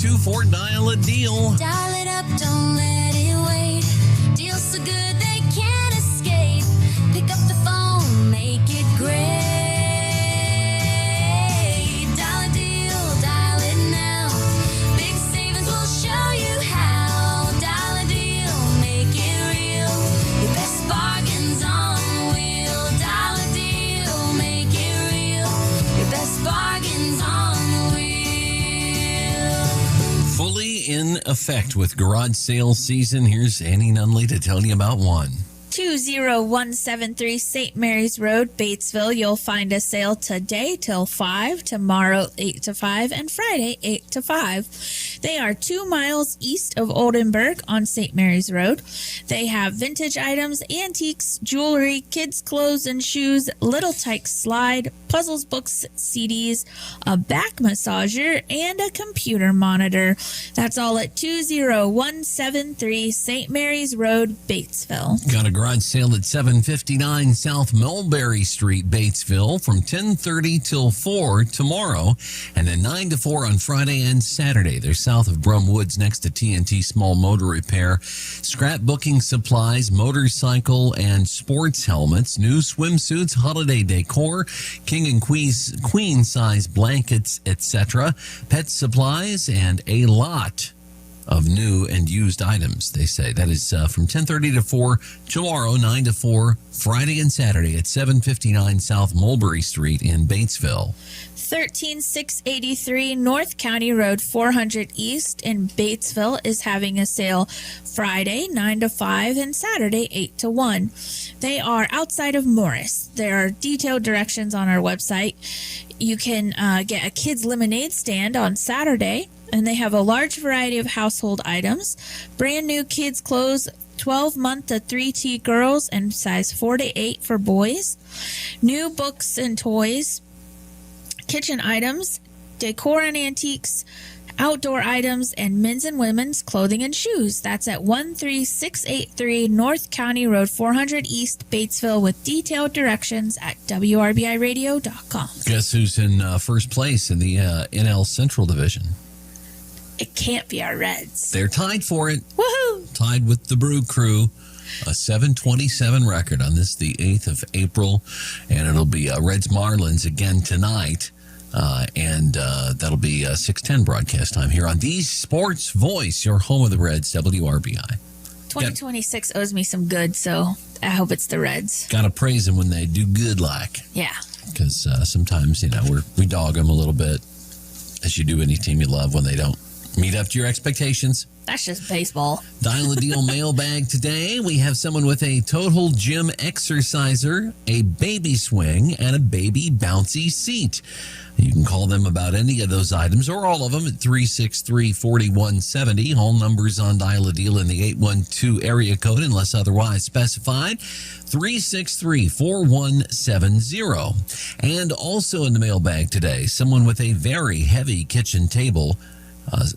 812 for Dial a Deal. Dial it up, don't let it wait. Deals so good they can't escape. Pick up the phone, make it great. Dial a deal, dial it now. Big savings will show you how. Dial a deal, make it real. Your best bargains on the wheel. Dial a deal, make it real. Your best bargains on the wheel. Fully in effect with garage sale season. Here's Annie Nunley to tell you about one. 20173 St. Mary's Road, Batesville. You'll find a sale today till 5, tomorrow 8 to 5, and Friday 8 to 5. They are 2 miles east of Oldenburg on St. Mary's Road. They have vintage items, antiques, jewelry, kids' clothes and shoes, Little Tikes slide, puzzles, books, CDs, a back massager, and a computer monitor. That's all at 20173 St. Mary's Road, Batesville. Got a garage sale at 759 South Mulberry Street, Batesville, from 10:30 till 4 tomorrow, and then 9 to 4 on Friday and Saturday. They're south of Brum Woods next to TNT Small Motor Repair. Scrapbooking supplies, motorcycle and sports helmets, new swimsuits, holiday decor, king and queen size blankets, etc., pet supplies, and a lot of new and used items, they say. That is from 10:30 to 4 tomorrow, 9 to 4, Friday and Saturday at 759 South Mulberry Street in Batesville. 13683 North County Road 400 East in Batesville is having a sale Friday 9 to 5 and Saturday 8 to 1. They are outside of Morris. There are detailed directions on our website. You can get a kids lemonade stand on Saturday, and they have a large variety of household items, brand new kids clothes, 12-month to 3T girls and size 4 to 8 for boys, new books and toys, kitchen items, decor and antiques, outdoor items, and men's and women's clothing and shoes. That's at 13683 North County Road 400 East, Batesville, with detailed directions at WRBIRadio.com. Guess who's in first place in the NL Central Division? It can't be our Reds. They're tied for it. Woohoo! Tied with the Brew Crew. A 7:27 record on this, the 8th of April. And it'll be Reds Marlins again tonight. And that'll be 6:10 broadcast time here on the Sports Voice, your home of the Reds, WRBI. 2026 owes me some good, so I hope it's the Reds. Got to praise them when they do good, like. Yeah. Because sometimes, we dog them a little bit, as you do any team you love when they don't meet up to your expectations. That's just baseball. Dial a Deal mailbag today. We have someone with a total gym exerciser, a baby swing, and a baby bouncy seat. You can call them about any of those items or all of them at 363-4170. All numbers on Dial a Deal in the 812 area code unless otherwise specified. 363-4170. And also in the mailbag today, someone with a very heavy kitchen table.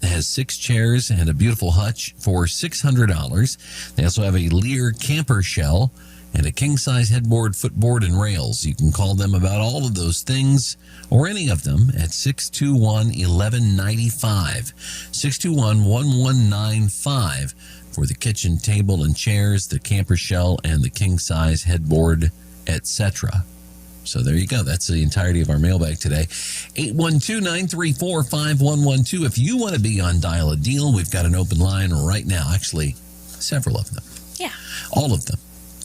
Has 6 chairs and a beautiful hutch for $600. They also have a Lear camper shell and a king-size headboard, footboard, and rails. You can call them about all of those things or any of them at 621-1195. 621-1195 for the kitchen table and chairs, the camper shell, and the king-size headboard, etc. So there you go. That's the entirety of our mailbag today. 812-934-5112. If you want to be on Dial a Deal, we've got an open line right now. Actually, several of them. Yeah. All of them.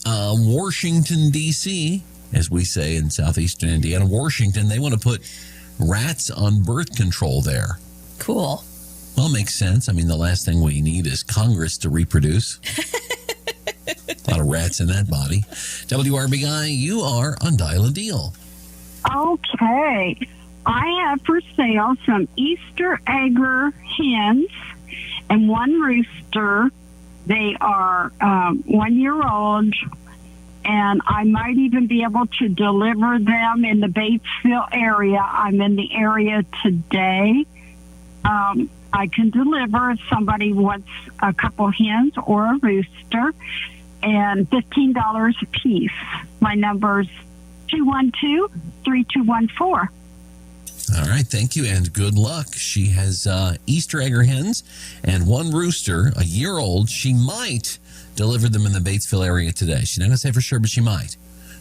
Washington, D.C., as we say in southeastern Indiana, Washington, they want to put rats on birth control there. Cool. Well, it makes sense. I mean, the last thing we need is Congress to reproduce. A lot of rats in that body. WRBI, you are on Dial a Deal. Okay. I have for sale some Easter egger hens and one rooster. They are 1 year old, and I might even be able to deliver them in the Batesville area. I'm in the area today. I can deliver if somebody wants a couple hens or a rooster, and $15 a piece. My number's 212-3214. All right, thank you, and good luck. She has Easter egger hens and one rooster, a year old. She might deliver them in the Batesville area today. She's not going to say for sure, but she might.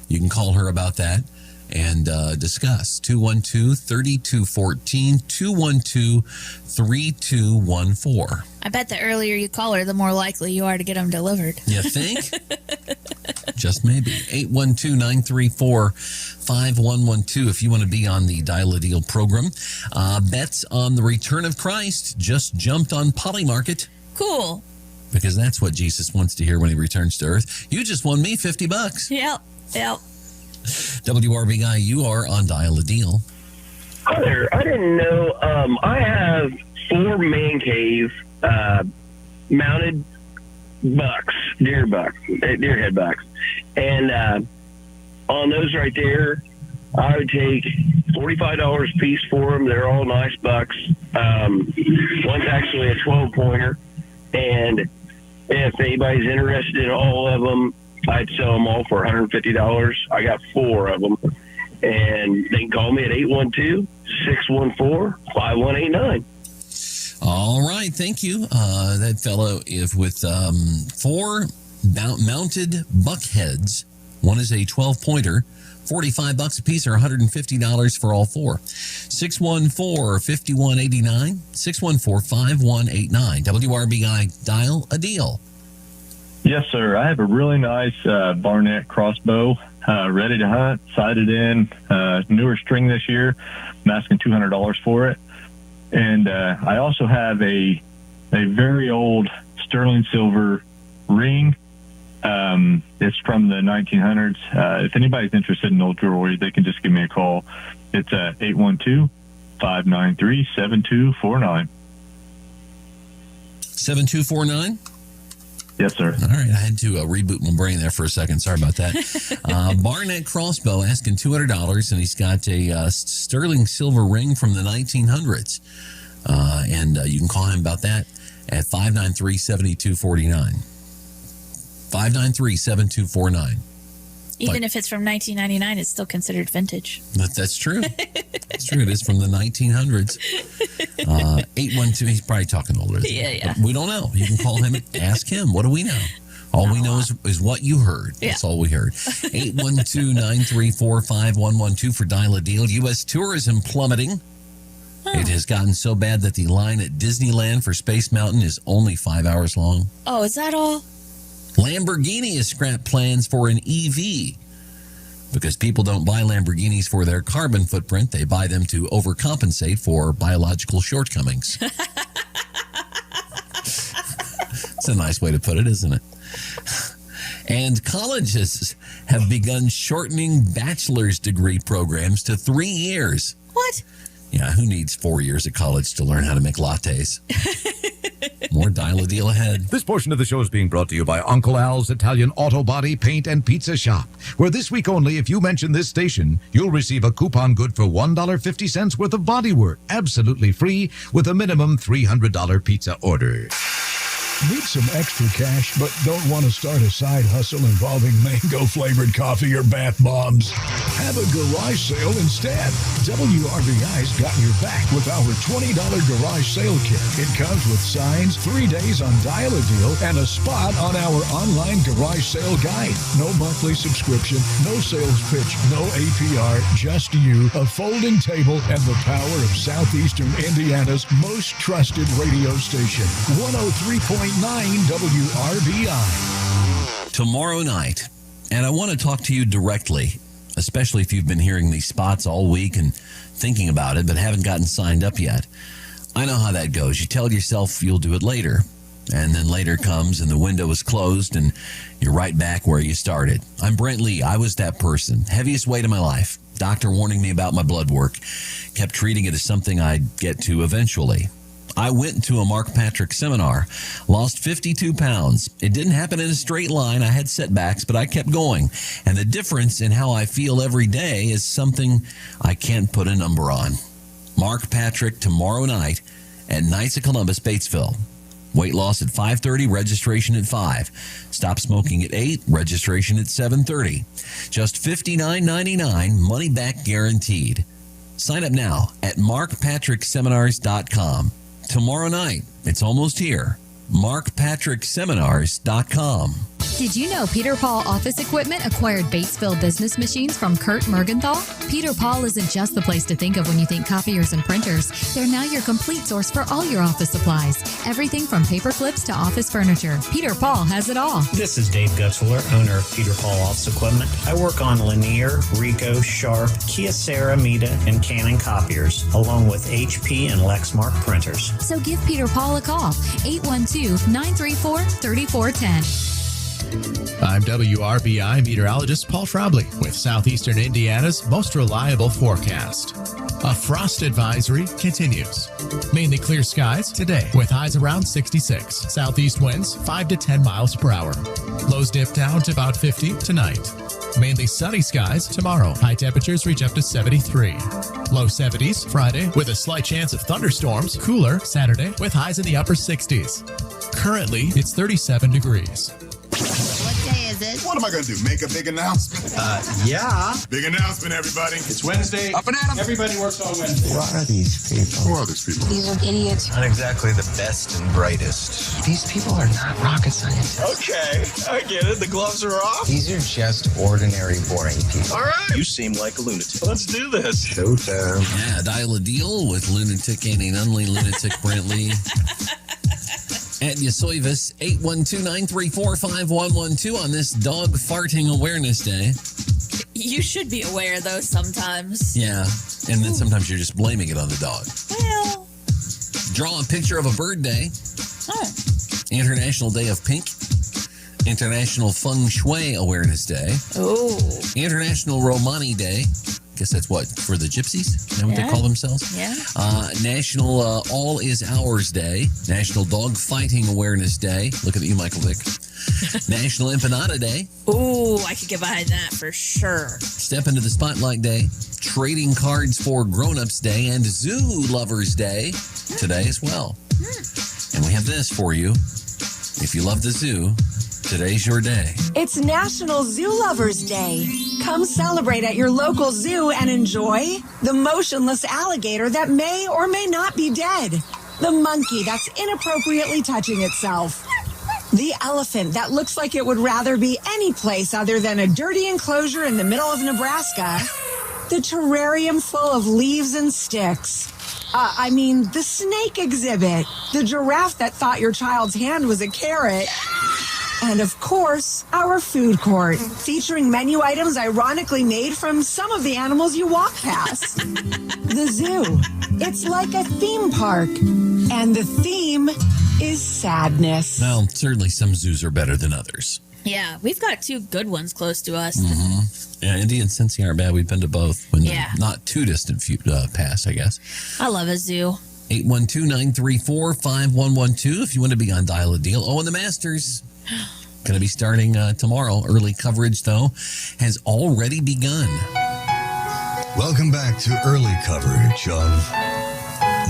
You can call her about that and discuss. 212-3214, 212-3214. I bet the earlier you call her, the more likely you are to get them delivered. You think? Just maybe. 812-934-5112 if you want to be on the Dial a Deal program. Bets on the return of Christ just jumped on Polymarket. Cool. Because that's what Jesus wants to hear when he returns to earth. You just won me $50. Yep. WRB guy, you are on Dial a Deal. Hi there. I didn't know. I have 4 man cave mounted bucks, deerhead bucks. And on those right there, I would take $45 a piece for them. They're all nice bucks. One's actually a 12-pointer. And if anybody's interested in all of them, I'd sell them all for $150. I got 4 of them. And they can call me at 812-614-5189. All right, thank you. That fellow is with 4 mounted buckheads. One is a 12-pointer. $45 a piece or $150 for all 4. 614-5189, 614-5189. WRBI Dial a Deal. Yes, sir. I have a really nice Barnett crossbow ready to hunt, sighted in, newer string this year. I'm asking $200 for it. And I also have a very old sterling silver ring. It's from the 1900s. If anybody's interested in old jewelry, they can just give me a call. It's 812-593-7249. 7249? Yes, sir. All right, I had to reboot my brain there for a second. Sorry about that. Barnett crossbow asking $200, and he's got a sterling silver ring from the 1900s. And you can call him about that at 593-7249. 593-7249. Even if it's from 1999, it's still considered vintage. That's true. It's true. It is from the 1900s. 812, he's probably talking older. Yeah. But we don't know. You can call him and ask him. What do we know? All we know is what you heard. That's all we heard. 812-934-5112 for Dial a Deal. U.S. tourism plummeting. It has gotten so bad that the line at Disneyland for Space Mountain is only 5 hours long. Oh, is that all? Lamborghini has scrapped plans for an EV because people don't buy Lamborghinis for their carbon footprint. They buy them to overcompensate for biological shortcomings. It's a nice way to put it, isn't it? And colleges have begun shortening bachelor's degree programs to 3 years. What? Yeah, who needs 4 years of college to learn how to make lattes? More Dial a Deal ahead. This portion of the show is being brought to you by Uncle Al's Italian Auto Body Paint and Pizza Shop, where this week only, if you mention this station, you'll receive a coupon good for $1.50 worth of bodywork, absolutely free, with a minimum $300 pizza order. Need some extra cash, but don't want to start a side hustle involving mango-flavored coffee or bath bombs? Have a garage sale instead. WRBI's got your back with our $20 garage sale kit. It comes with signs, 3 days on Dial a Deal, and a spot on our online garage sale guide. No monthly subscription, no sales pitch, no APR, just you, a folding table, and the power of Southeastern Indiana's most trusted radio station. 103.9 WRBI. Tomorrow night, and I want to talk to you directly, especially if you've been hearing these spots all week and thinking about it, but haven't gotten signed up yet. I know how that goes. You tell yourself you'll do it later, and then later comes and the window is closed and you're right back where you started. I'm Brent Lee. I was that person. Heaviest weight of my life. Doctor warning me about my blood work. Kept treating it as something I'd get to eventually. I went to a Mark Patrick seminar, lost 52 pounds. It didn't happen in a straight line. I had setbacks, but I kept going. And the difference in how I feel every day is something I can't put a number on. Mark Patrick tomorrow night at Knights of Columbus, Batesville. Weight loss at 5:30, registration at 5. Stop smoking at 8, registration at 7:30. Just $59.99, money back guaranteed. Sign up now at markpatrickseminars.com. Tomorrow night, it's almost here. markpatrickseminars.com. Did you know Peter Paul Office Equipment acquired Batesville business machines from Kurt Mergenthal? Peter Paul isn't just the place to think of when you think copiers and printers. They're now your complete source for all your office supplies. Everything from paper clips to office furniture. Peter Paul has it all. This is Dave Gutzler, owner of Peter Paul Office Equipment. I work on Lanier, Ricoh, Sharp, Kyocera, Mita, and Canon copiers, along with HP and Lexmark printers. So give Peter Paul a call, 812-934-3410. I'm WRBI meteorologist Paul Schraubly with Southeastern Indiana's most reliable forecast. A frost advisory continues. Mainly clear skies today with highs around 66. Southeast winds 5 to 10 miles per hour. Lows dip down to about 50 tonight. Mainly sunny skies tomorrow. High temperatures reach up to 73. Low 70s Friday with a slight chance of thunderstorms. Cooler Saturday with highs in the upper 60s. Currently, it's 37 degrees. What day is it? What am I going to do? Make a big announcement? Yeah. Big announcement, everybody. It's Wednesday. Up and at 'em. Everybody works on Wednesday. What are these people? Who are these people? These are idiots. Not exactly the best and brightest. These people are not rocket scientists. Okay, I get it. The gloves are off. These are just ordinary, boring people. All right. You seem like a lunatic. Let's do this. Showtime. Yeah, dial a deal with lunatic Annie Nunley, lunatic Brent Lee. At Yasoivas, 812-934-5112 on this Dog Farting Awareness Day. You should be aware, though, sometimes. Yeah, and then sometimes you're just blaming it on the dog. Well. Draw a picture of a bird day. Oh. International Day of Pink. International Feng Shui Awareness Day. Oh. International Romani Day. Guess that's what, for the gypsies? Is that what they call themselves? Yeah. National All Is Ours Day. National Dog Fighting Awareness Day. Looking at you, Michael Vick. National Empanada Day. Ooh, I could get behind that for sure. Step into the Spotlight Day. Trading Cards for Grown-Ups Day. And Zoo Lovers Day today as well. And we have this for you. If you love the zoo, today's your day. It's National Zoo Lovers Day. Come celebrate at your local zoo and enjoy the motionless alligator that may or may not be dead, the monkey that's inappropriately touching itself, the elephant that looks like it would rather be any place other than a dirty enclosure in the middle of Nebraska, the terrarium full of leaves and sticks. The snake exhibit, the giraffe that thought your child's hand was a carrot. And of course, our food court, featuring menu items ironically made from some of the animals you walk past. The zoo. It's like a theme park. And the theme is sadness. Well, certainly some zoos are better than others. Yeah, we've got two good ones close to us. Mm-hmm. Yeah, Indy and Cincy aren't bad. We've been to both. When not too distant past, I guess. I love a zoo. 812-934-5112 if you want to be on Dial a Deal. Oh, and the Masters. Going to be starting tomorrow. Early coverage, though, has already begun. Welcome back to early coverage of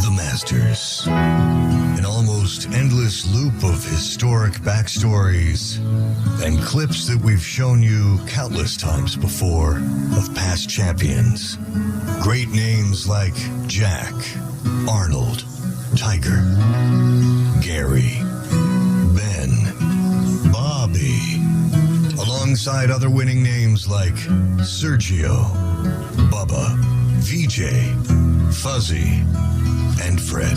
the Masters. An almost endless loop of historic backstories and clips that we've shown you countless times before of past champions. Great names like Jack, Arnold, Tiger, Gary, Ben, Bobby, alongside other winning names like Sergio, Bubba, VJ, Fuzzy, and Fred.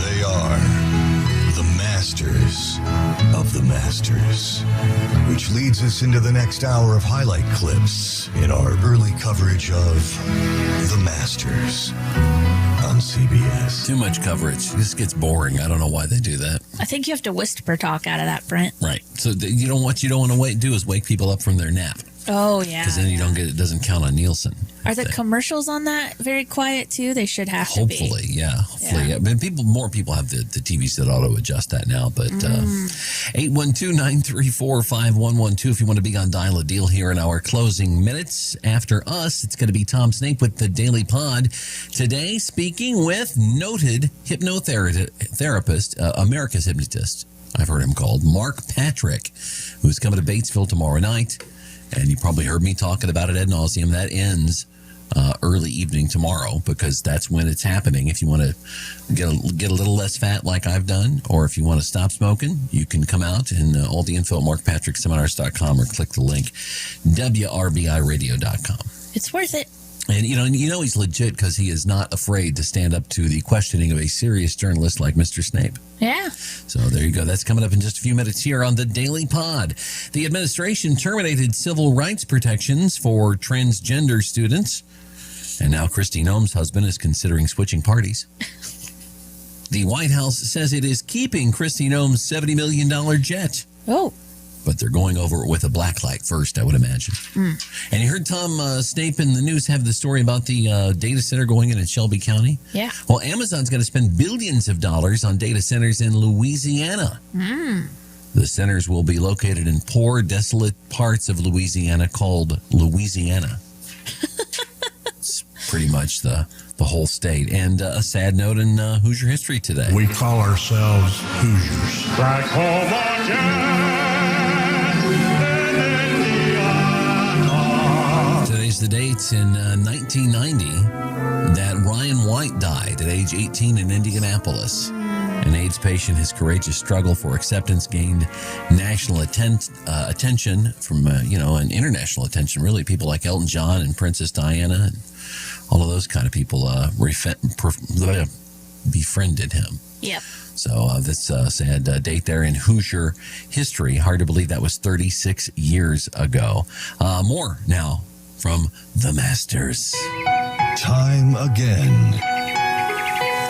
They are the Masters of the Masters, which leads us into the next hour of highlight clips in our early coverage of the Masters on CBS. Too much coverage. This gets boring. I don't know why they do that. I think you have to whisper talk out of that, Brent. Right. So what you don't want to do is wake people up from their nap. Oh, yeah. Because then it doesn't count on Nielsen. Are the commercials on that very quiet, too? They should have to be. Hopefully, yeah. I mean, more people have the TVs that auto-adjust that now. But 812-934-5112 if you want to be on Dial a Deal here in our closing minutes. After us, it's going to be Tom Snake with the Daily Pod. Today, speaking with noted hypnotherapist, America's hypnotist, I've heard him called, Mark Patrick, who's coming to Batesville tomorrow night. And you probably heard me talking about it ad nauseum. That ends early evening tomorrow, because that's when it's happening. If you want to get a little less fat like I've done, or if you want to stop smoking, you can come out, and all the info at markpatrickseminars.com, or click the link WRBIRadio.com. It's worth it. And you know he's legit because he is not afraid to stand up to the questioning of a serious journalist like Mr. Snape. Yeah. So there you go. That's coming up in just a few minutes here on the Daily Pod. The administration terminated civil rights protections for transgender students, and now Kristi Noem's husband is considering switching parties. The White House says it is keeping Kristi Noem's $70 million jet. Oh. But they're going over it with a blacklight first, I would imagine. And you heard Tom Snape in the news have the story about the data center going in Shelby County? Yeah. Well, Amazon's going to spend billions of dollars on data centers in Louisiana. The centers will be located in poor, desolate parts of Louisiana called Louisiana. It's pretty much the whole state. And a sad note in Hoosier history today. We call ourselves Hoosiers. Back home again. Today's the date in 1990 that Ryan White died at age 18 in Indianapolis. An AIDS patient, his courageous struggle for acceptance gained national attention from, and international attention, really. People like Elton John and Princess Diana and all of those kind of people befriended him. Yep. So that's a sad date there in Hoosier history. Hard to believe that was 36 years ago. More now from the Masters. Time again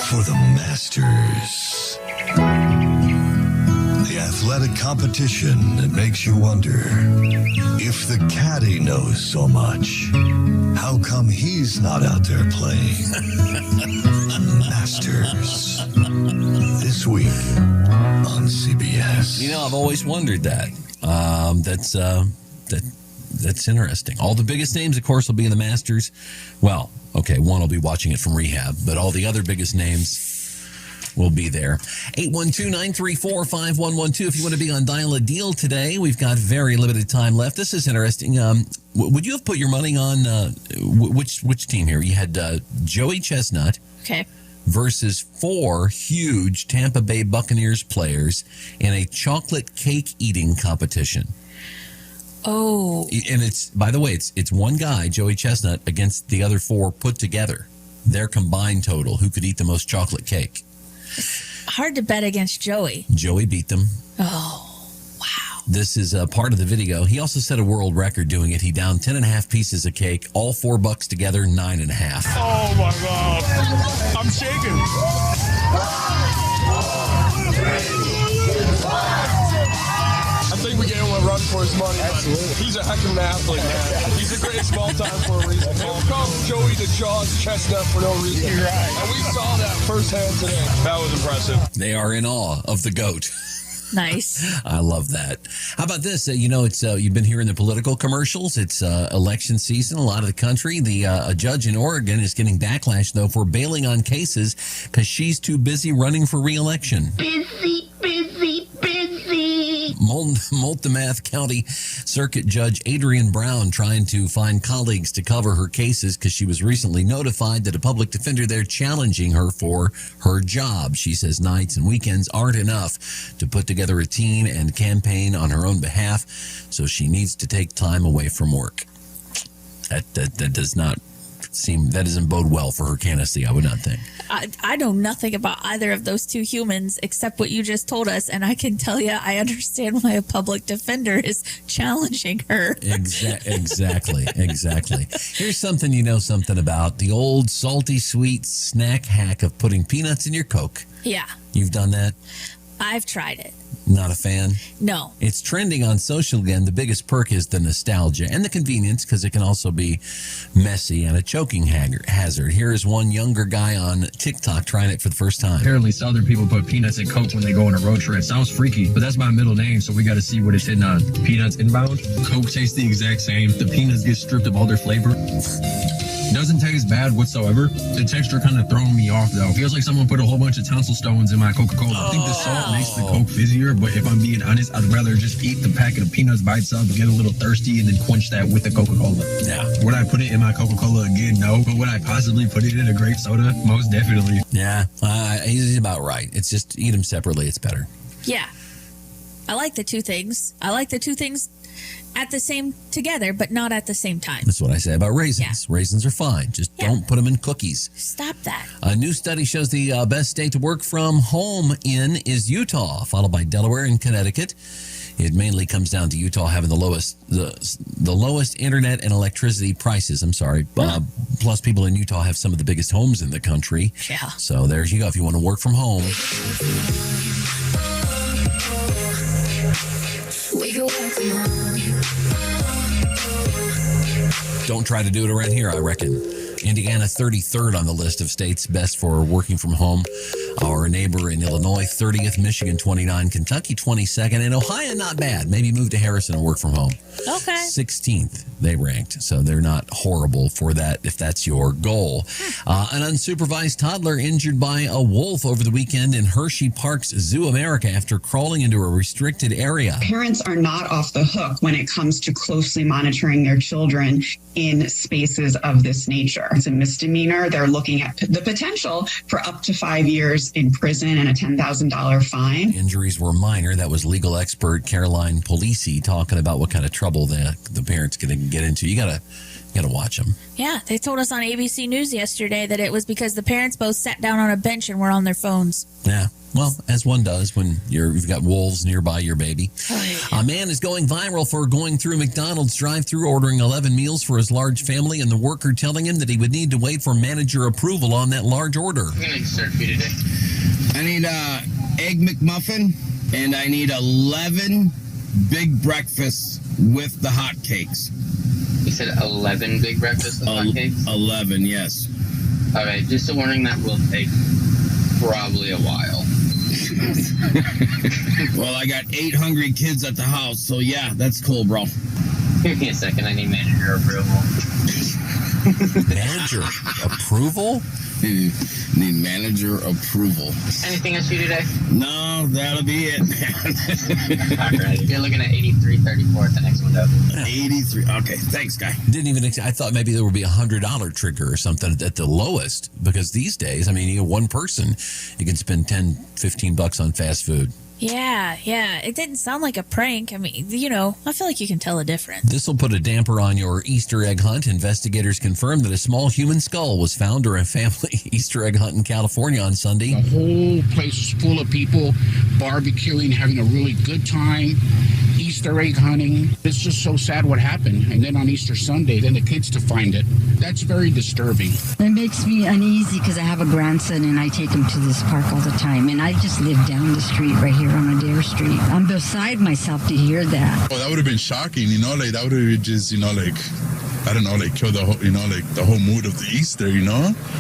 for the Masters. The athletic competition that makes you wonder, if the caddy knows so much, how come he's not out there playing? Masters. This week on CBS. You know, I've always wondered that. That's interesting. All the biggest names, of course, will be in the Masters. Well, okay, one will be watching it from rehab, but all the other biggest names will be there. 812-934-5112 if you want to be on Dial a Deal today. We've got very limited time left. This is interesting. Would you have put your money on which team here? You had Joey Chestnut. Okay. Versus 4 huge Tampa Bay Buccaneers players in a chocolate cake eating competition. Oh. And it's, by the way, it's one guy, Joey Chestnut, against the other 4 put together. Their combined total, who could eat the most chocolate cake. Hard to bet against Joey. Joey beat them. Oh, wow. This is part of the video. He also set a world record doing it. He downed 10.5 pieces of cake, all $4 together, 9.5. Oh my God. I'm shaking. I think we gave him a run for his money. Absolutely. He's a heck of an athlete, man. He's the greatest of all time for a reason. They don't call Joey the Jaws Chestnut for no reason. You're right. And we saw that firsthand today. That was impressive. They are in awe of the GOAT. Nice. I love that. How about this? It's you've been hearing the political commercials. It's election season. A lot of the country. A judge in Oregon is getting backlash, though, for bailing on cases because she's too busy running for re-election. Busy. Multnomah County Circuit Judge Adrienne Brown trying to find colleagues to cover her cases because she was recently notified that a public defender there challenging her for her job. She says nights and weekends aren't enough to put together a team and campaign on her own behalf, so she needs to take time away from work. That does not seem, that doesn't bode well for her candidacy, I would not think. I know nothing about either of those two humans except what you just told us, and I can tell you I understand why a public defender is challenging her. Exactly. Here's something you know something about. The old salty sweet snack hack of putting peanuts in your Coke. Yeah. You've done that? I've tried it. Not a fan? No. It's trending on social again. The biggest perk is the nostalgia and the convenience, because it can also be messy and a choking hazard. Here is one younger guy on TikTok trying it for the first time. Apparently Southern people put peanuts in Coke when they go on a road trip. Sounds freaky, but that's my middle name, so we got to see what it's in Peanuts Inbound. Coke tastes the exact same. The peanuts get stripped of all their flavor. Doesn't taste bad whatsoever. The texture kind of throwing me off, though. Feels like someone put a whole bunch of tonsil stones in my Coca-Cola. I think the salt makes the Coke fizzier, but if I'm being honest, I'd rather just eat the packet of peanuts by itself, get a little thirsty, and then quench that with the Coca-Cola. Yeah. Would I put it in my Coca-Cola again? No. But would I possibly put it in a grape soda? Most definitely. Yeah, he's about right. It's just eat them separately. It's better. Yeah. I like the two things. I like the two things at the same together, but not at the same time. That's what I say about raisins. Yeah. Raisins are fine. Just don't put them in cookies. Stop that. A new study shows the best state to work from home in is Utah, followed by Delaware and Connecticut. It mainly comes down to Utah having the lowest internet and electricity prices. Plus, people in Utah have some of the biggest homes in the country. Yeah. So there you go. If you want to work from home. We can work from home. Don't try to do it around here, I reckon. Indiana, 33rd on the list of states best for working from home. Our neighbor in Illinois, 30th. Michigan, 29. Kentucky, 22nd. And Ohio, not bad. Maybe move to Harrison and work from home. Okay. 16th, they ranked. So they're not horrible for that if that's your goal. An unsupervised toddler injured by a wolf over the weekend in Hershey Park's Zoo America after crawling into a restricted area. Parents are not off the hook when it comes to closely monitoring their children in spaces of this nature. It's a misdemeanor. They're looking at the potential for up to 5 years in prison and a $10,000 fine. Injuries were minor. That was legal expert Caroline Polisi talking about what kind of trouble the parents can get into. You gotta watch them. Yeah, they told us on ABC News yesterday that it was because the parents both sat down on a bench and were on their phones. Yeah. Well, as one does when you've got wolves nearby your baby. Oh, yeah. A man is going viral for going through McDonald's drive-thru, ordering 11 meals for his large family, and the worker telling him that he would need to wait for manager approval on that large order. I'm going to start for you today. I need a Egg McMuffin, and I need 11 big breakfasts with the hotcakes. You said 11 big breakfasts with hotcakes? 11, yes. All right, just a warning that will take probably a while. Well, I got 8 hungry kids at the house, so yeah, that's cool, bro. Give me a second, I need manager approval. Manager approval? Need manager approval. Anything else you today? No, that'll be it, man. All right, you're looking at 83.34 at the next window. 83. Okay, thanks, guy. I thought maybe there would be $100 trigger or something at the lowest, because these days, I mean, you one person, you can spend $10-15 on fast food. Yeah. It didn't sound like a prank. I mean, I feel like you can tell a difference. This will put a damper on your Easter egg hunt. Investigators confirmed that a small human skull was found during a family Easter egg hunt in California on Sunday. The whole place was full of people barbecuing, having a really good time, Easter egg hunting. It's just so sad what happened. And then on Easter Sunday, then the kids to find it. That's very disturbing. It makes me uneasy because I have a grandson and I take him to this park all the time. And I just live down the street right here on Adair Street. I'm beside myself to hear that. Oh, that would have been shocking, like that would have just, I don't know, kill the whole, the whole mood of the Easter,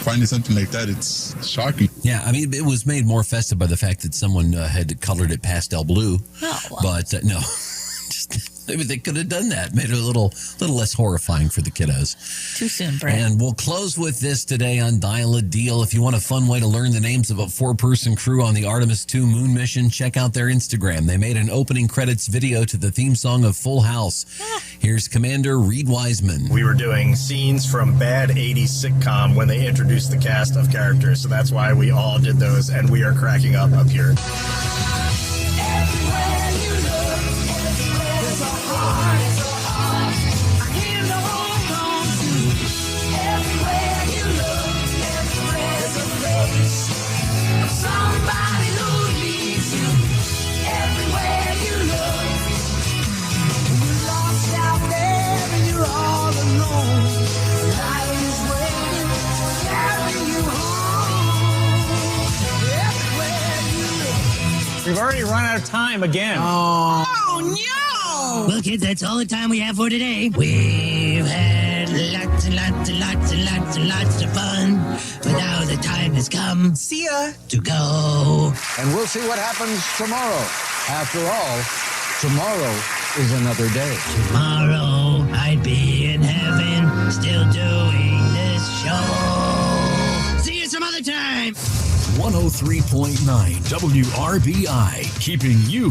Finding something like that, it's shocking. Yeah, I mean, it was made more festive by the fact that someone had colored it pastel blue. Oh, well. But no, maybe they could have done that, made it a little less horrifying for the kiddos. Too soon, Brett. And we'll close with this today on Dial a Deal. If you want a fun way to learn the names of a 4-person crew on the Artemis 2 moon mission, check out their Instagram. They made an opening credits video to the theme song of Full House. Here's Commander Reed Wiseman. We were doing scenes from bad 80s sitcom when they introduced the cast of characters, so that's why we all did those, and we are cracking up here. We've already run out of time again. Oh, no! Well, kids, that's all the time we have for today. We've had lots and lots and lots and lots and lots of fun, but now the time has come. See ya. To go. And we'll see what happens tomorrow. After all, tomorrow is another day. Tomorrow, I'd be in heaven, still doing this this show. See you some other time. 103.9 WRBI, keeping you